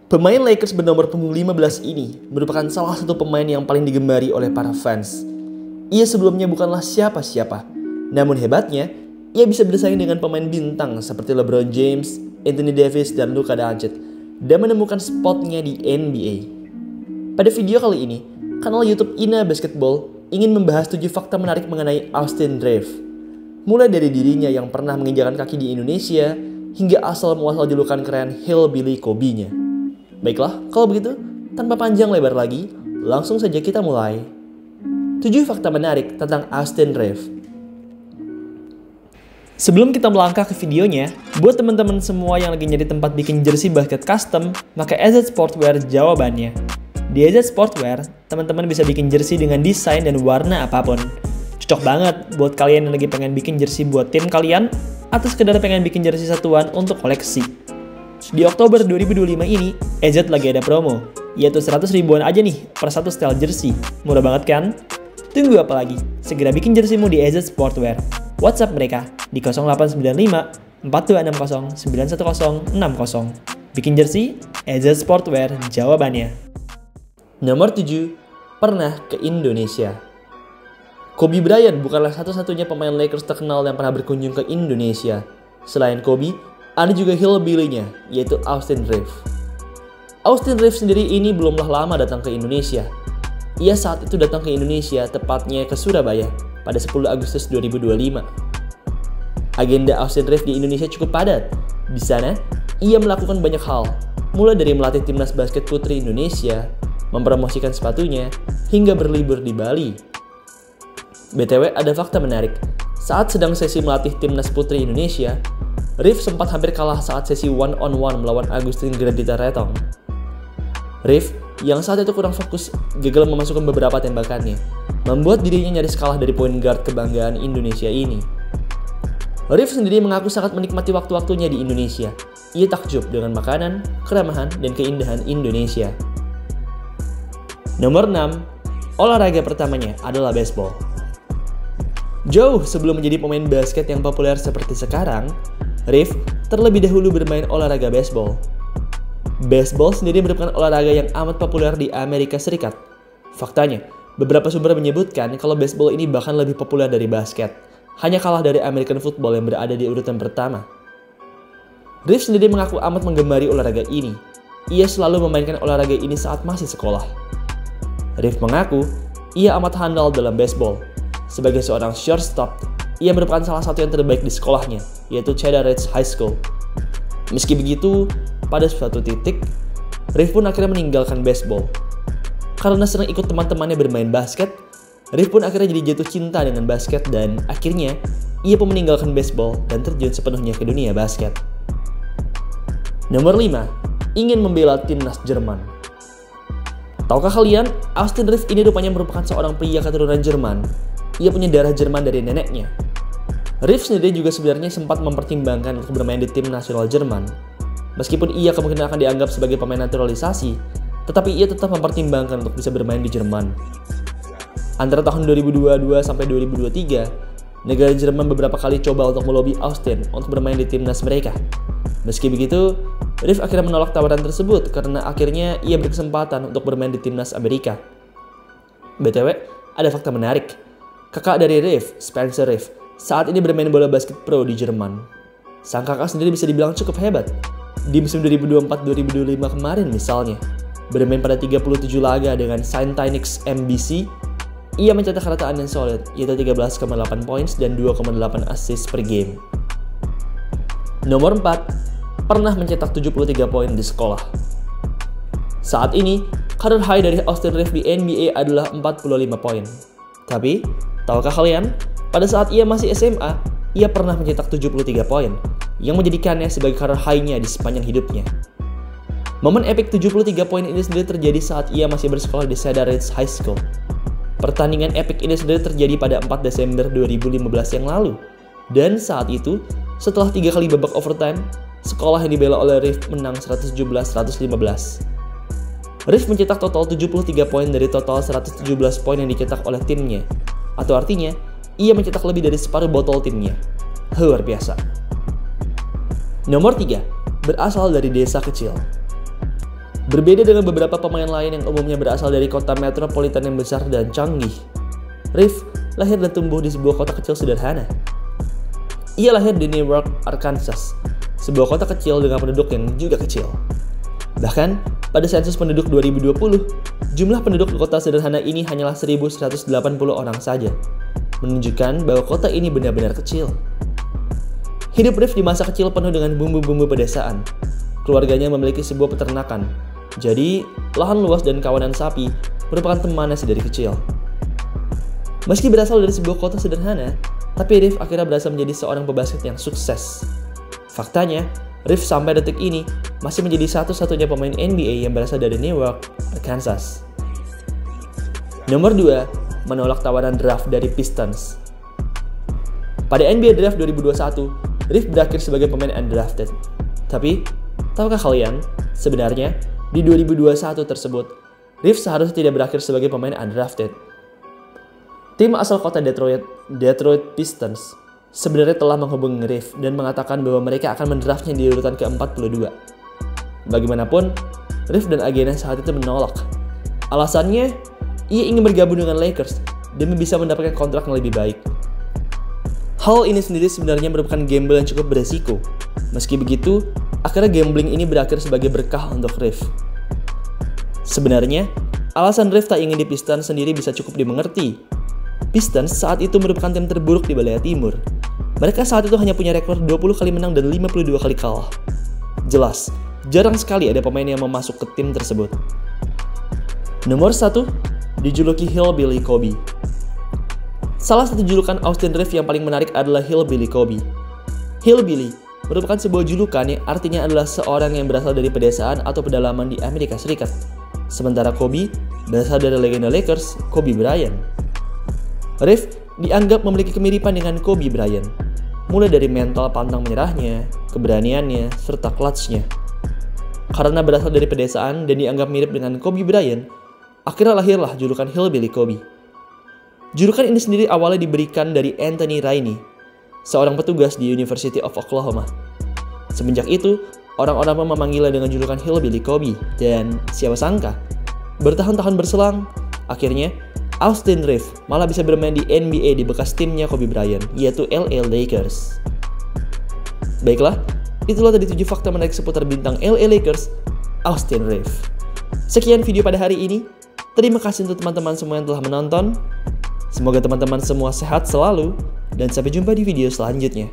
Pemain Lakers bernomor punggung 15 ini merupakan salah satu pemain yang paling digemari oleh para fans. Ia sebelumnya bukanlah siapa-siapa, namun hebatnya, ia bisa bersaing dengan pemain bintang seperti LeBron James, Anthony Davis, dan Luka Doncic dan menemukan spotnya di NBA. Pada video kali ini, kanal YouTube Ina Basketball ingin membahas 7 fakta menarik mengenai Austin Reeves. Mulai dari dirinya yang pernah menginjakan kaki di Indonesia, hingga asal muasal julukan keren Hillbilly Kobe-nya. Baiklah, kalau begitu, tanpa panjang lebar lagi, langsung saja kita mulai. 7 fakta menarik tentang Austin Reeves. Sebelum kita melangkah ke videonya, buat teman-teman semua yang lagi nyari tempat bikin jersey basket custom, maka AZ Sportswear jawabannya. Di AZ Sportswear, teman-teman bisa bikin jersey dengan desain dan warna apapun. Cocok banget buat kalian yang lagi pengen bikin jersey buat tim kalian, atau sekedar pengen bikin jersey satuan untuk koleksi. Di Oktober 2025 ini, AZ lagi ada promo, yaitu 100 ribuan aja nih per satu style jersey. Murah banget kan? Tunggu apa lagi? Segera bikin jerseymu di AZ Sportswear. WhatsApp mereka di 0895 4260 91060. Bikin jersey, AZ Sportswear jawabannya. Nomor 7, pernah ke Indonesia. Kobe Bryant bukanlah satu-satunya pemain Lakers terkenal yang pernah berkunjung ke Indonesia. Selain Kobe, ada juga Hillbilly-nya, yaitu Austin Reeves. Austin Reeves sendiri ini belumlah lama datang ke Indonesia. Ia saat itu datang ke Indonesia, tepatnya ke Surabaya, pada 10 Agustus 2025. Agenda Austin Reeves di Indonesia cukup padat. Di sana, ia melakukan banyak hal, mulai dari melatih timnas basket putri Indonesia, mempromosikan sepatunya, hingga berlibur di Bali. BTW, ada fakta menarik. Saat sedang sesi melatih timnas putri Indonesia, Reeves sempat hampir kalah saat sesi one-on-one melawan Agustin Gradita Retong. Reeves, yang saat itu kurang fokus, gagal memasukkan beberapa tembakannya, membuat dirinya nyaris kalah dari point guard kebanggaan Indonesia ini. Reeves sendiri mengaku sangat menikmati waktu-waktunya di Indonesia. Ia takjub dengan makanan, keramahan, dan keindahan Indonesia. Nomor 6, olahraga pertamanya adalah baseball. Jauh sebelum menjadi pemain basket yang populer seperti sekarang, Reeves terlebih dahulu bermain olahraga baseball. Baseball sendiri merupakan olahraga yang amat populer di Amerika Serikat. Faktanya, beberapa sumber menyebutkan kalau baseball ini bahkan lebih populer dari basket, hanya kalah dari American football yang berada di urutan pertama. Reeves sendiri mengaku amat menggemari olahraga ini. Ia selalu memainkan olahraga ini saat masih sekolah. Reeves mengaku ia amat handal dalam baseball. Sebagai seorang shortstop, ia merupakan salah satu yang terbaik di sekolahnya, yaitu Cedar Ridge High School. Meski begitu, pada suatu titik, Reeves pun akhirnya meninggalkan baseball. Karena sering ikut teman-temannya bermain basket, Reeves pun akhirnya jadi jatuh cinta dengan basket dan akhirnya ia pun meninggalkan baseball dan terjun sepenuhnya ke dunia basket. Nomor 5, ingin membela timnas Jerman. Tahukah kalian, Austin Reeves ini rupanya merupakan seorang pria keturunan Jerman. Ia punya darah Jerman dari neneknya. Reeves sendiri juga sebenarnya sempat mempertimbangkan untuk bermain di tim nasional Jerman. Meskipun ia kemungkinan akan dianggap sebagai pemain naturalisasi, tetapi ia tetap mempertimbangkan untuk bisa bermain di Jerman. Antara tahun 2022 sampai 2023, negara Jerman beberapa kali coba untuk melobi Austin untuk bermain di timnas mereka. Meski begitu, Reeves akhirnya menolak tawaran tersebut karena akhirnya ia berkesempatan untuk bermain di timnas Amerika. BTW, ada fakta menarik. Kakak dari Reeves, Spencer Reeves, saat ini bermain bola basket pro di Jerman. Sang kakak sendiri bisa dibilang cukup hebat. Di musim 2024-2025 kemarin misalnya, bermain pada 37 laga dengan Saint Tynix MBC, ia mencetak rataan yang solid, yaitu 13,8 points dan 2,8 assist per game. Nomor 4, pernah mencetak 73 poin di sekolah. Saat ini, career high dari Austin Reeves di NBA adalah 45 poin. Tapi, tahukah kalian, pada saat ia masih SMA, ia pernah mencetak 73 poin, yang menjadikannya sebagai career high-nya di sepanjang hidupnya. Momen epic 73 poin ini sendiri terjadi saat ia masih bersekolah di Cedar Ridge High School. Pertandingan epic ini sendiri terjadi pada 4 Desember 2015 yang lalu. Dan saat itu, setelah 3 kali babak overtime, sekolah yang dibela oleh Reeves menang 117-115. Reeves mencetak total 73 poin dari total 117 poin yang dicetak oleh timnya. Atau artinya, ia mencetak lebih dari separuh botol timnya. Luar biasa. Nomor 3, berasal dari desa kecil. Berbeda dengan beberapa pemain lain yang umumnya berasal dari kota metropolitan yang besar dan canggih, Riff lahir dan tumbuh di sebuah kota kecil sederhana. Ia lahir di Newark, Arkansas, sebuah kota kecil dengan penduduk yang juga kecil. Bahkan, pada sensus penduduk 2020, jumlah penduduk di kota sederhana ini hanyalah 1.180 orang saja, menunjukkan bahwa kota ini benar-benar kecil. Hidup Riff di masa kecil penuh dengan bumbu-bumbu pedesaan. Keluarganya memiliki sebuah peternakan, jadi lahan luas dan kawanan sapi merupakan temannya sedari kecil. Meski berasal dari sebuah kota sederhana, tapi Riff akhirnya berhasil menjadi seorang pebasket yang sukses. Faktanya, Riff sampai detik ini masih menjadi satu-satunya pemain NBA yang berasal dari Newark, Arkansas. Nomor 2, menolak tawaran draft dari Pistons. Pada NBA Draft 2021, Riff berakhir sebagai pemain undrafted. Tapi, tahukah kalian, sebenarnya di 2021 tersebut, Riff seharusnya tidak berakhir sebagai pemain undrafted. Tim asal kota Detroit Pistons sebenarnya telah menghubungi Riff dan mengatakan bahwa mereka akan mendraftnya di urutan ke-42. Bagaimanapun, Riff dan agennya saat itu menolak. Alasannya, ia ingin bergabung dengan Lakers demi bisa mendapatkan kontrak yang lebih baik. Hal ini sendiri sebenarnya merupakan gamble yang cukup beresiko. Meski begitu, akhirnya gambling ini berakhir sebagai berkah untuk Riff. Sebenarnya, alasan Riff tak ingin di Pistons sendiri bisa cukup dimengerti. Pistons saat itu merupakan tim terburuk di Balea Timur. Mereka saat itu hanya punya rekor 20 kali menang dan 52 kali kalah. Jelas, jarang sekali ada pemain yang mau masuk ke tim tersebut. Nomor 1, dijuluki Hillbilly Kobe. Salah satu julukan Austin Riff yang paling menarik adalah Hillbilly Kobe. Hillbilly merupakan sebuah julukan yang artinya adalah seorang yang berasal dari pedesaan atau pedalaman di Amerika Serikat. Sementara Kobe berasal dari legenda Lakers, Kobe Bryant. Riff dianggap memiliki kemiripan dengan Kobe Bryant, mulai dari mental pantang menyerahnya, keberaniannya, serta clutch-nya. Karena berasal dari pedesaan dan dianggap mirip dengan Kobe Bryant, akhirnya lahirlah julukan Hillbilly Kobe. Julukan ini sendiri awalnya diberikan dari Anthony Rainey, seorang petugas di University of Oklahoma. Semenjak itu, orang-orang memanggilnya dengan julukan Hillbilly Kobe, dan siapa sangka, bertahun-tahun berselang, akhirnya Austin Riff malah bisa bermain di NBA di bekas timnya Kobe Bryant, yaitu LA Lakers. Baiklah, itulah tadi 7 fakta menarik seputar bintang LA Lakers, Austin Riff. Sekian video pada hari ini. Terima kasih untuk teman-teman semua yang telah menonton. Semoga teman-teman semua sehat selalu, dan sampai jumpa di video selanjutnya.